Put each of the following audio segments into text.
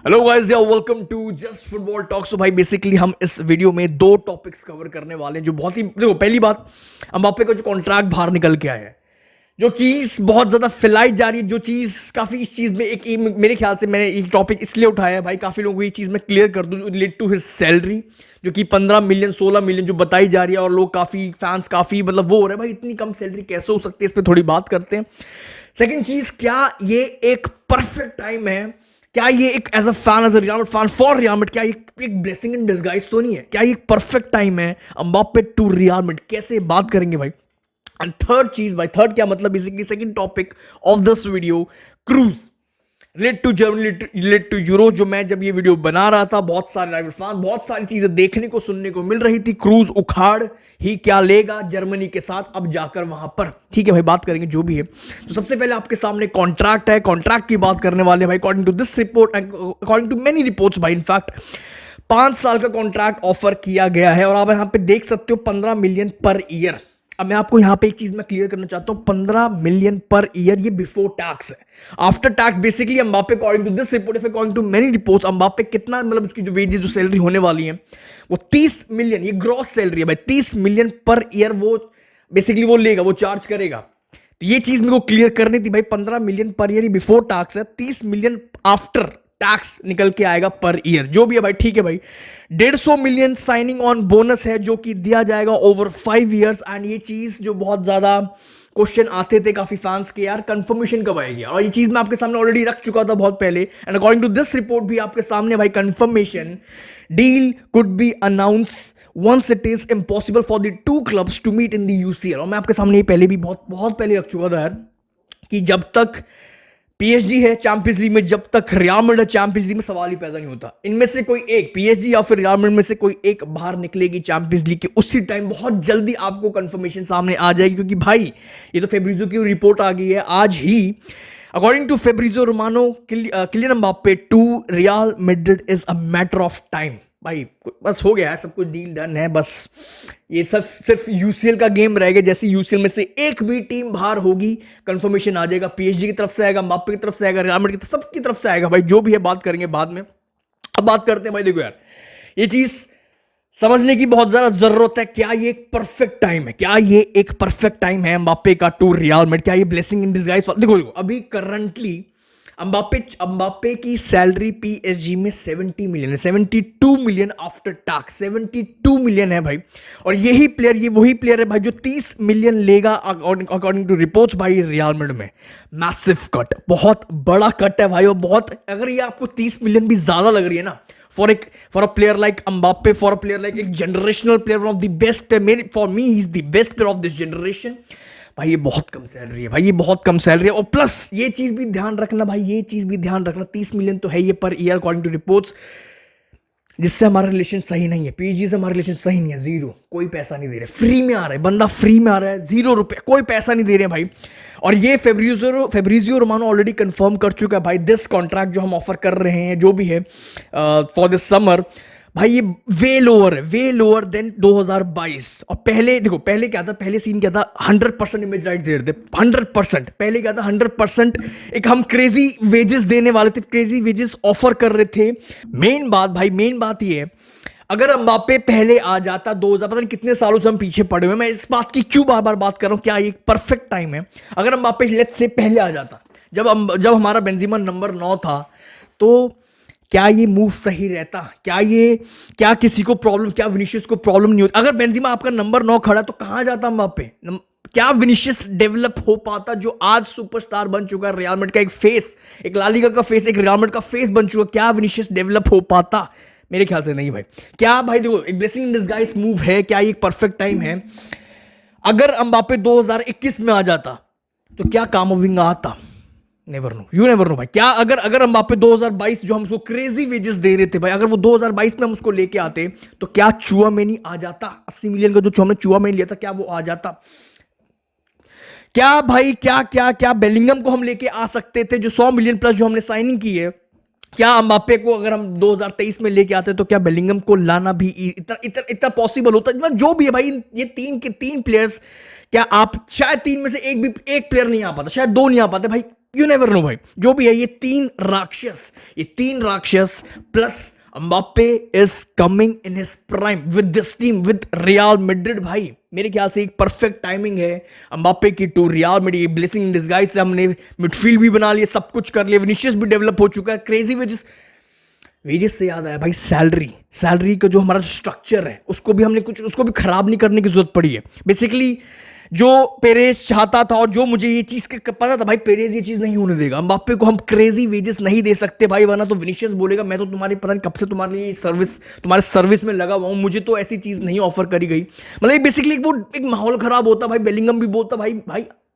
Hello guys yeah welcome to just football talk. So भाई basically हम इस video में दो टॉपिक्स कवर करने वाले हैं जो बहुत ही देखो, पहली बात एम्बाप्पे का जो कॉन्ट्रैक्ट बाहर निकल के आया है, जो चीज बहुत ज्यादा फैलाई जा रही है, जो चीज काफी इस चीज में एक मेरे ख्याल से मैंने एक टॉपिक इसलिए उठाया है भाई, काफी लोगों को ये चीज मैं क्लियर कर दूं रिलेट टू हिज सैलरी जो कि 15 मिलियन 16 मिलियन जो बताई जा रही है, और लोग काफी फैंस काफी मतलब वो हो रहे हैं भाई इतनी कम सैलरी कैसे हो सकती है, इस पर थोड़ी बात करते हैं। सेकंड चीज, क्या ये एक परफेक्ट टाइम है, क्या ये एक as a fan as a real fan for Real Madrid, क्या एक ब्लेसिंग इन डिस्गाइज तो नहीं है, क्या ये एक परफेक्ट टाइम है एम्बाप्पे टू रियल मैड्रिड, कैसे बात करेंगे भाई। एंड थर्ड चीज भाई, थर्ड क्या मतलब basically second topic of this video, Kroos relate to Germany relate to Euro. जो मैं जब ये वीडियो बना रहा था बहुत सारे राइवल फैन, बहुत सारी चीजें देखने को सुनने को मिल रही थी, क्रूज उखाड़ ही क्या लेगा जर्मनी के साथ अब जाकर वहां पर। ठीक है भाई, बात करेंगे जो भी है। तो सबसे पहले आपके सामने कॉन्ट्रैक्ट है, कॉन्ट्रैक्ट की बात करने वाले भाई। According to this report, according to many reports भाई, इनफैक्ट 5 साल का कॉन्ट्रैक्ट ऑफर किया गया है, और आप यहां पे देख सकते हो 15 मिलियन पर ईयर। अब मैं आपको यहां पे एक चीज मैं क्लियर करना चाहता हूं, 15 मिलियन पर ईयर ये बिफोर टैक्स है। After tax basically Mbappe according to this report, according to many reports, Mbappe कितना मतलब उसकी जो वेजेस जो सैलरी होने वाली है वो 30 मिलियन, ये ग्रॉस सैलरी है भाई, 30 मिलियन पर ईयर वो बेसिकली वो लेगा, वो चार्ज करेगा। तो ये चीज मेरे को क्लियर करनी थी भाई, 15 मिलियन पर ईयर बिफोर टैक्स है, 30 मिलियन आफ्टर टैक्स निकल के आएगा पर ईयर, जो भी है भाई। ठीक है भाई, 150 मिलियन साइनिंग ऑन बोनस है जो कि दिया जाएगा ओवर 5 इयर्स। एंड ये चीज जो बहुत ज्यादा क्वेश्चन आते थे काफी फैंस के, यार कंफर्मेशन कब आएगी, और ये चीज मैं आपके सामने ऑलरेडी रख चुका था बहुत पहले। And according to this report भी आपके सामने भाई, confirmation deal could be announced once it is impossible for the two clubs to meet in the UCL. और मैं आपके सामने ये पहले भी बहुत बहुत पहले रख चुका था यार, कि जब तक पीएसजी है चैंपियंस लीग में, जब तक रियल मैड्रिड है चैंपियंस लीग में, सवाल ही पैदा नहीं होता। इनमें से कोई एक, पीएसजी या फिर रियल मैड्रिड में से कोई एक बाहर निकलेगी चैंपियंस लीग के, उसी टाइम बहुत जल्दी आपको कंफर्मेशन सामने आ जाएगी। क्योंकि भाई ये तो फेब्रिजो की रिपोर्ट आ गई है आज ही। According to Fabrizio Romano, Kylian Mbappe to Real Madrid is a matter of time. भाई बस हो गया यार, सब कुछ डील डन है, बस ये सब सिर्फ यूसीएल का गेम रहेगा। जैसे यूसीएल में से एक भी टीम बाहर होगी कंफर्मेशन आ जाएगा, पीएसजी की तरफ से आएगा, एम्बाप्पे की तरफ से आएगा, रियल मैड्रिड की तरफ, सबकी तरफ से आएगा भाई, जो भी है बात करेंगे बाद में। अब बात करते हैं भाई, देखो यार ये चीज समझने की बहुत ज्यादा जरूरत है, क्या ये एक परफेक्ट टाइम है, क्या ये एक परफेक्ट टाइम है एम्बाप्पे का टू रियल मैड्रिड, क्या ये ब्लेसिंग इन डिस्गाइज। देखो अभी करंटली अम्बाप्पे की सैलरी पीएसजी में 70 मिलियन है, 72 मिलियन आफ्टर टैक्स, 72 मिलियन है भाई। और यही प्लेयर, ये वही प्लेयर है भाई जो 30 मिलियन लेगा अकॉर्डिंग टू रिपोर्ट्स भाई रियल मैड्रिड में। मैसिव कट, बहुत बड़ा कट है भाई, और बहुत, अगर ये आपको 30 मिलियन भी ज्यादा लग रही है ना for a player like Mbappe, for a player like एक generational player, one of the best player, for me he is the best player of this generation, भाई ये बहुत कम सैलरी है भाई, ये बहुत कम सैलरी है। और प्लस ये चीज भी ध्यान रखना भाई, ये चीज भी ध्यान रखना, 30 मिलियन तो है ये per year according to reports, जिससे हमारा रिलेशन सही नहीं है, पीएसजी से हमारा रिलेशन सही नहीं है, जीरो, कोई पैसा नहीं दे रहे, फ्री में आ रहा है बंदा, फ्री में आ रहा है, 0 रुपए, कोई पैसा नहीं दे रहे भाई। और ये फेब्रिजियो रोमानो ऑलरेडी कंफर्म कर चुका है भाई, दिस कॉन्ट्रैक्ट जो हम ऑफर कर रहे हैं जो भी है फॉर दिस समर, भाई ये वे लोअर देन 2022। और पहले देखो, पहले क्या था, पहले सीन क्या था, 100% इमेज राइट दे रहे थे, 100%। पहले क्या था, 100% एक हम क्रेजी वेजेस देने वाले थे, क्रेजी वेजेस ऑफर कर रहे थे। मेन बात भाई, मेन बात ये है, अगर एम्बाप्पे पहले आ जाता 2000, पता नहीं कितने सालों से हम पीछे पड़े हुए, मैं इस बात की क्यों बार बार बात कर रहा हूं, क्या ये परफेक्ट टाइम है। अगर एम्बाप्पे लेट्स से पहले आ जाता, जब हमारा बेंजेमा नंबर 9 था, तो क्या ये मूव सही रहता, क्या किसी को प्रॉब्लम, क्या विनीशियस को प्रॉब्लम नहीं होती। अगर बेंजेमा आपका नंबर 9 खड़ा तो कहां जाता एम्बाप्पे, क्या विनीशियस डेवलप हो पाता जो आज सुपरस्टार बन चुका है, रियल मैड्रिड का एक फेस, एक ला लीगा का फेस, एक रियल मैड्रिड का फेस बन चुका, क्या विनीशियस डेवलप हो पाता, मेरे ख्याल से नहीं भाई। क्या भाई देखो, एक ब्लेसिंग इन डिस्गाइज मूव है, क्या ये एक परफेक्ट टाइम है। अगर एम्बाप्पे 2021 में आ जाता तो क्या कामाविंगा आता, never know, you never know भाई। क्या अगर एम्बाप्पे 2022 जो हम उसको क्रेजी वेजेस दे रहे थे भाई, अगर वो 2022 में हम उसको लेके आते तो क्या चुआमेनी आ जाता, 80 मिलियन का जो हमने चुआमेनी लिया था, क्या वो आ जाता। क्या भाई, क्या बेलिंगम को हम लेके आ सकते थे, जो 100 मिलियन प्लस जो हमने साइनिंग की है। क्या एम्बाप्पे को अगर हम 2023 में लेके आते तो क्या बेलिंगम को लाना भी इतना पॉसिबल होता, जो भी है भाई। ये तीन प्लेयर्स, क्या आप शायद 3 में से एक प्लेयर नहीं आ पाता, शायद 2 नहीं आ पाते भाई, यू नेवर नो भाई, जो भी है ये तीन राक्षस plus Mbappe is coming in his prime with this team with Real Madrid. भाई मेरे ख्याल से एक परफेक्ट टाइमिंग है एम्बाप्पे की to Real Madrid. Blessing in disguise से हमने मिडफील्ड भी बना लिया, सब कुछ कर लिया, विनीशियस भी डेवलप हो चुका है, क्रेजी वेजेस से याद आया भाई, सैलरी का जो हमारा स्ट्रक्चर है उसको भी खराब नहीं करने की जरूरत पड़ी है। बेसिकली जो पेरेज चाहता था और जो मुझे ये चीज का पता था भाई, पेरेज ये चीज नहीं होने देगा, एम्बाप्पे को हम क्रेजी वेजेस नहीं दे सकते भाई, वरना तो विनीशियस बोलेगा मैं तो तुम्हारी पता नहीं कब से तुम्हारे सर्विस में लगा हुआ हूं, मुझे तो ऐसी चीज नहीं ऑफर करी गई। मतलब बेसिकली वो एक माहौल खराब होता भाई। बेलिंगम भी बोलता भाई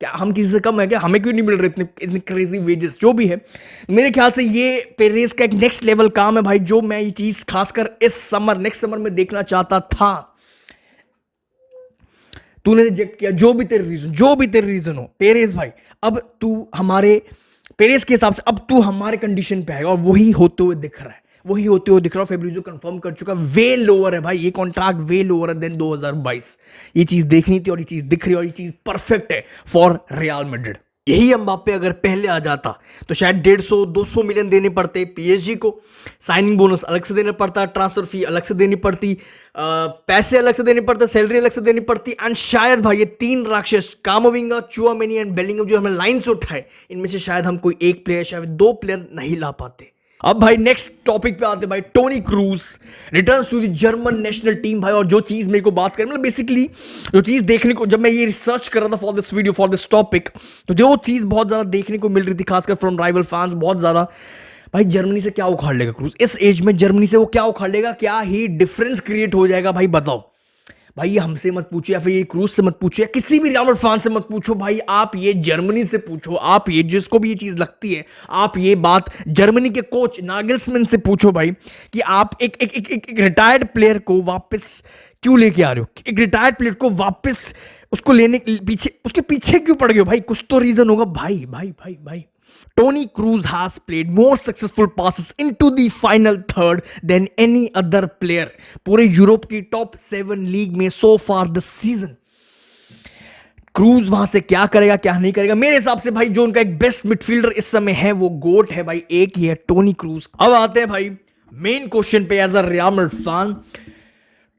क्या हम किसी से कम है क्या, हमें क्यों नहीं मिल रहे इतने क्रेजी वेजेस। जो भी है मेरे ख्याल से ये पेरेज का एक नेक्स्ट लेवल काम है भाई, जो मैं ये चीज खासकर नेक्स्ट समर में देखना चाहता था। तूने रिजेक्ट किया, जो भी तेरे रीजन हो पेरेज भाई, अब तू हमारे पेरेज के हिसाब से अब तू हमारे कंडीशन पे आएगा और वही होते हुए दिख रहा है। फेब्रिजो कंफर्म कर चुका, वे लोअर है भाई, ये कॉन्ट्रैक्ट वे लोअर है देन 2022। ये चीज देखनी थी और ये चीज दिख रही है और ये चीज परफेक्ट है फॉर रियल मैड्रिड। यही एम्बाप्पे अगर पहले आ जाता तो शायद 150-200 मिलियन देने पड़ते पीएसजी को, साइनिंग बोनस अलग से देना पड़ता, ट्रांसफर फी अलग से देनी पड़ती, पैसे अलग से देने पड़ते, सैलरी अलग से देनी पड़ती, एंड शायद भाई ये तीन राक्षस कामाविंगा, चुआमेनी एंड बेलिंगम जो हमें लाइन से उठाए, इनमें से शायद हम कोई एक प्लेयर शायद दो प्लेयर नहीं ला पाते। अब भाई नेक्स्ट टॉपिक पे आते भाई, Toni Kroos returns to the German national team भाई। और जो चीज मेरे को बात करें, मतलब बेसिकली जो चीज देखने को, जब मैं ये रिसर्च कर रहा था for this video for this topic, तो जो चीज बहुत ज्यादा देखने को मिल रही थी खासकर फ्रॉम राइवल फैंस बहुत ज्यादा, भाई जर्मनी से क्या उखाड़ लेगा क्रूज इस एज में, जर्मनी से वो क्या उखाड़ लेगा, क्या ही डिफरेंस क्रिएट हो जाएगा भाई बताओ। भाई ये हमसे मत पूछो या फिर ये क्रूज से मत पूछो या किसी भी रियल फैन से मत पूछो भाई, आप ये जर्मनी से पूछो, आप ये जिसको भी ये चीज लगती है, आप ये बात जर्मनी के कोच नागल्समैन से पूछो भाई कि आप एक रिटायर्ड प्लेयर को वापस क्यों लेके आ रहे हो, एक रिटायर्ड प्लेयर को वापस उसको लेने पीछे उसके पीछे क्यों पड़ गए हो भाई, कुछ तो रीजन होगा भाई। Tony Cruz has played more successful passes into the final third than any other player पूरे यूरोप की टॉप 7 लीग में so far this season। Cruise वहां से क्या करेगा क्या नहीं करेगा, मेरे हिसाब से भाई जो उनका एक बेस्ट मिडफील्डर इस समय है वो गोट है भाई, एक ही है टोनी क्रूज। अब आते हैं भाई मेन क्वेश्चन पे, as a Real Madrid fan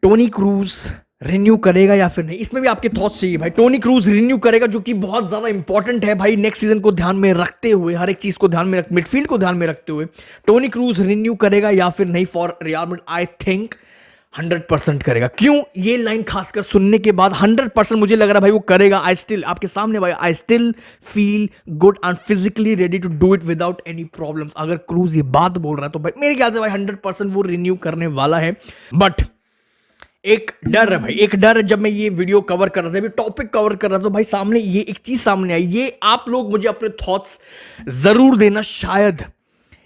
Toni Kroos renew करेगा या फिर नहीं, इसमें भी आपके थॉट्स चाहिए भाई। टोनी क्रूज रिन्यू करेगा जो कि बहुत ज्यादा इंपॉर्टेंट है भाई, नेक्स्ट सीजन को ध्यान में रखते हुए, हर एक चीज को ध्यान में मिडफील्ड को ध्यान में रखते हुए टोनी क्रूज रिन्यू करेगा या फिर नहीं for Real Madrid. I think 100% करेगा। क्यों, ये लाइन खासकर सुनने के बाद 100% मुझे लग रहा है भाई वो करेगा। आपके सामने भाई, I still feel good and physically ready to do it without any problems. अगर क्रूज ये बात बोल रहा है तो भाई मेरे ख्याल से भाई 100% वो रिन्यू करने वाला है। बट एक डर है, जब मैं ये वीडियो कवर कर रहा था, टॉपिक कवर कर रहा था, तो भाई सामने ये एक चीज सामने आई, ये आप लोग मुझे अपने थॉट्स जरूर देना, शायद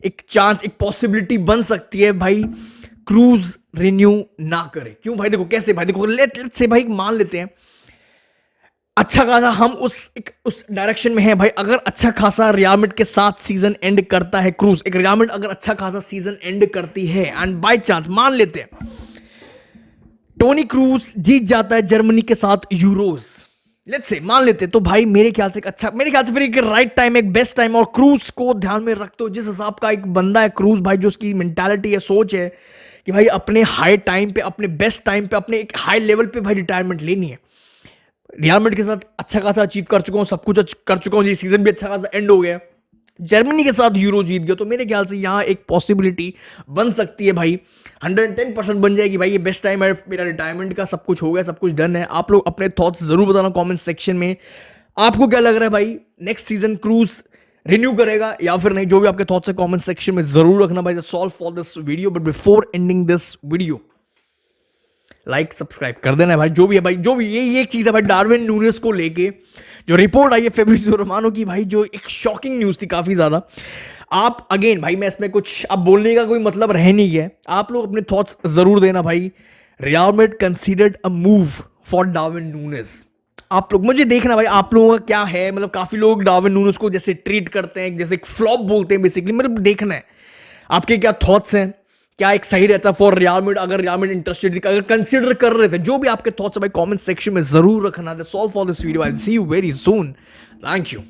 एक चांस, एक पॉसिबिलिटी बन सकती है भाई क्रूज रिन्यू ना करे। क्यों भाई, देखो कैसे भाई, देखो लेट से भाई मान लेते हैं अच्छा खासा हम उस डायरेक्शन में है भाई, अगर अच्छा खासा रियल मैड्रिड के साथ सीजन एंड करता है क्रूज, एक रियल मैड्रिड अगर अच्छा खासा सीजन एंड करती है एंड बाय चांस मान लेते हैं टोनी क्रूज जीत जाता है जर्मनी के साथ यूरोज, लेट्स से मान लेते हैं, तो भाई मेरे ख्याल से फिर एक राइट टाइम, एक बेस्ट टाइम, और क्रूज को ध्यान में रखते हो जिस हिसाब का एक बंदा है क्रूज भाई, जो उसकी मेंटालिटी है, सोच है कि भाई अपने हाई टाइम पे, अपने बेस्ट टाइम पे, अपने एक हाई लेवल पे भाई रिटायरमेंट लेनी है। रियल मैड्रिड के साथ अच्छा खासा अचीव कर चुका हूँ, सब कुछ कर चुका हूँ, ये सीजन भी अच्छा खासा एंड हो गया, जर्मनी के साथ यूरो जीत गया, तो मेरे ख्याल से यहाँ एक पॉसिबिलिटी बन सकती है भाई, 110% बन जाएगी भाई, ये बेस्ट टाइम है मेरा रिटायरमेंट का, सब कुछ हो गया, सब कुछ डन है। आप लोग अपने थॉट्स जरूर बताना कमेंट सेक्शन में, आपको क्या लग रहा है भाई नेक्स्ट सीजन क्रूज रिन्यू करेगा या फिर नहीं, जो भी आपके थॉट्स है कमेंट सेक्शन में जरूर रखना भाई। That's all for this video, but before ending this video like subscribe कर देना भाई, जो भी है भाई, जो भी ये एक चीज है भाई, डार्विन नूनेस को लेके जो रिपोर्ट आई है फेब्रिजियो रोमानो की भाई, जो एक शॉकिंग न्यूज थी काफी ज्यादा। आप अगेन भाई, मैं इसमें कुछ अब बोलने का कोई मतलब रह नहीं गया, आप लोग अपने थॉट्स जरूर देना भाई। Real Madrid considered a move for Darwin Nunez, आप लोग मुझे देखना भाई, आप लोगों का क्या है, मतलब काफी लोग डार्विन नूनेस को जैसे ट्रीट करते हैं, जैसे एक फ्लॉप बोलते हैं बेसिकली, मतलब देखना है आपके क्या थॉट्स हैं, क्या एक सही रहता फॉर रियल मैड्रिड, अगर रियल मैड्रिड इंटरेस्टेड, अगर कंसीडर कर रहे थे, जो भी आपके थॉट्स है भाई कमेंट सेक्शन में जरूर रखना। That's all for this video, I will see you very soon, thank you.